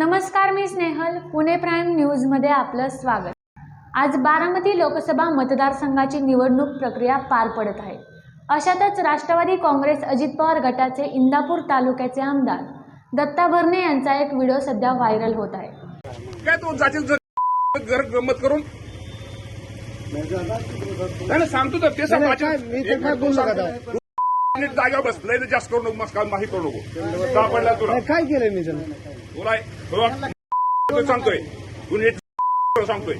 नमस्कार, मी स्नेहल. पुणे प्राईम न्यूजमध्ये आपलं स्वागत. आज बारामती लोकसभा मतदारसंघाची निवडणूक प्रक्रिया पार पडत आहे. अशातच राष्ट्रवादी काँग्रेस अजित पवार गटाचे इंदापूर तालुक्याचे आमदार दत्ता भरणे यांचा एक व्हिडिओ सध्या व्हायरल होत आहे. काय तो जातील घर गंमत करून नाही सांगतो तर ते जागेवर बसलंय जास्त करू नको, मस्त माही करू नको. सापडला तुला काय केलंय मी तुला सांगतोय तू नीट सांगतोय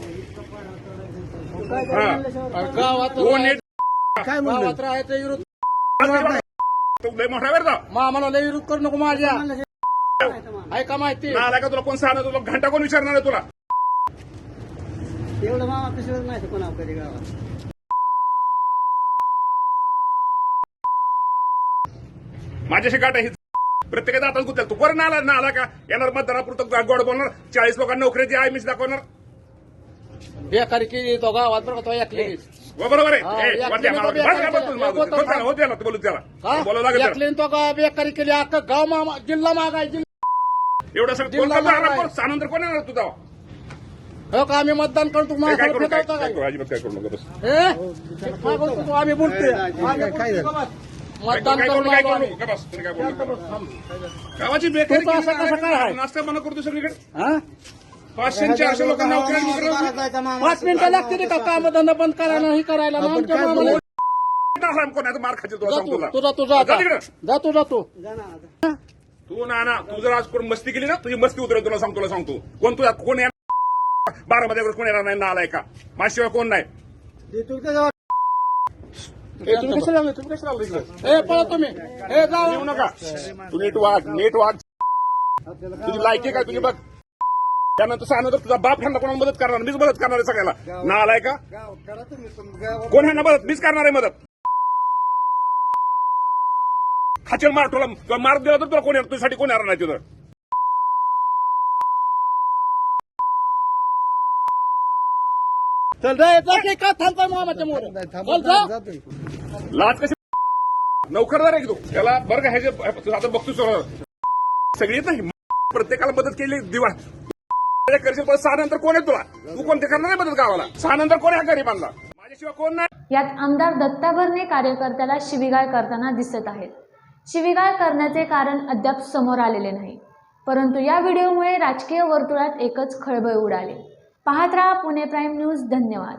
काय म्हणलं राहायचं विरोध लय मोठा वेळ मला लय विरोध करू नको माझ्या ऐका माहिती आला का तुला कोण सांगणार, तुला घंटा कोण विचारणार आहे तुला एवढं मामा पिशवीच माहिती कोणा कधी गावात माझ्याशी गाठ आहे प्रत्येकाचा आता गुत्याल तू बरं ना आला का येणार मतदानापुरतं गोड बोलणार 40 लोकांना नोकरीची आहे मीच दाखवणार बेकारी केली तो गावात बरं का तो ऐकली बरोबर बोलू त्याला तो गाव बेकारी केली अख्खा गाव मामा जिल्हा मागाय एवढं सगळं सानंतर कोण येणार तुझा हो का आम्ही मतदान करतो अजिबात काय करू नका बस आम्ही बोलतोय मतदान गावाची बेकारी नाश्ता बंद करतो सगळीकडे 500-400 लोकांना 5 मिनिटं लागते का काम धंदा बंद करायला ही करायला कोणाचा मार खाते तुला तुझा तू ना तू जर आज कोण मस्ती केली ना तुझी मस्ती उतरेल तुला सांगतो कोण तुझ्या कोण येणार 12 मध्ये कोण येणार नाही नालाय का माझ्याशिवाय कोण नाही पळतो मी येऊ नका तू नीट वाग तुझी लायकी काय तुझी बघ त्यानंतर सांगणार तुझा बाप ह्यांना कोणाला मदत करणार मीच मदत करणार आहे सगळ्याला नालाय का कोण ह्यांना मदत मीच करणार आहे मदत खाचेल मार तुला मार दिला तर तुला कोण येणार तुझ्यासाठी कोण येणार नाही तुझं लाच कशी नोकरदार आहे तू त्याला बरं का ह्याचे आता बघतो सगळी नाही प्रत्येकाला मदत केली दिवा करशील पण 6 नंतर कोण आहे तुला तू कोणते करणार नाही मदत गावाला 6 नंतर कोण आहे गरीबांना माझ्याशिवाय कोण नाही. यात आमदार दत्ता भरणे कार्यकर्त्याला शिवीगाळ करताना दिसत आहेत. शिवीगाळ करण्याचे कारण अद्याप समोर आलेले नाही, परंतु या व्हिडिओमुळे राजकीय वर्तुळात एकच खळबळ उडाली. पाहत रहा पुणे प्राईम न्यूज. धन्यवाद.